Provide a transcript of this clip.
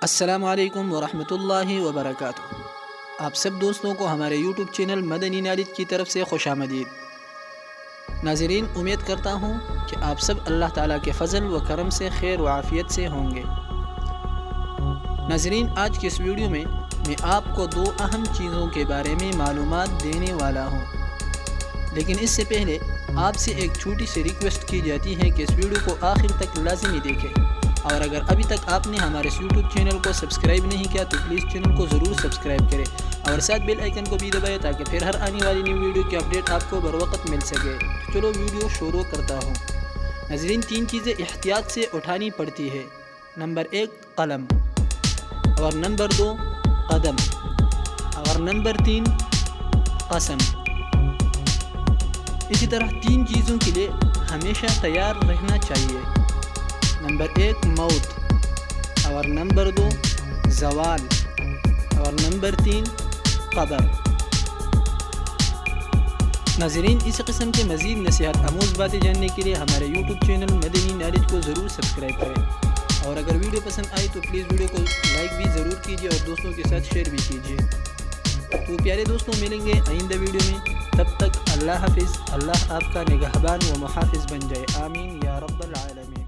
السلام علیکم ورحمۃ اللہ وبرکاتہ۔ آپ سب دوستوں کو ہمارے یوٹیوب چینل مدنی نالج کی طرف سے خوش آمدید۔ ناظرین، امید کرتا ہوں کہ آپ سب اللہ تعالیٰ کے فضل و کرم سے خیر و عافیت سے ہوں گے۔ ناظرین، آج کی اس ویڈیو میں آپ کو 2 اہم چیزوں کے بارے میں معلومات دینے والا ہوں، لیکن اس سے پہلے آپ سے ایک چھوٹی سی ریکویسٹ کی جاتی ہے کہ اس ویڈیو کو آخر تک لازمی دیکھیں، اور اگر ابھی تک آپ نے ہمارے اس یوٹیوب چینل کو سبسکرائب نہیں کیا تو پلیز چینل کو ضرور سبسکرائب کریں اور ساتھ بیل آئیکن کو بھی دبائیں تاکہ پھر ہر آنے والی نیو ویڈیو کی اپڈیٹ آپ کو بروقت مل سکے۔ چلو ویڈیو شروع کرتا ہوں۔ ناظرین، 3 چیزیں احتیاط سے اٹھانی پڑتی ہے۔ نمبر 1 قلم، اور نمبر 2 قدم، اور نمبر 3 قسم۔ اسی طرح 3 چیزوں کے لیے ہمیشہ تیار رہنا چاہیے۔ نمبر 1 موت، اور نمبر 2 زوال، اور نمبر 3 قبر۔ ناظرین، اس قسم کے مزید نصیحت آموز باتیں جاننے کے لیے ہمارے یوٹیوب چینل مدنی نالج کو ضرور سبسکرائب کریں، اور اگر ویڈیو پسند آئی تو پلیز ویڈیو کو لائک بھی ضرور کیجیے اور دوستوں کے ساتھ شیئر بھی کیجیے۔ تو پیارے دوستوں، ملیں گے آئندہ ویڈیو میں، تب تک اللہ حافظ۔ اللہ آپ کا نگہبان و محافظ بن جائے، آمین یا رب العالمین۔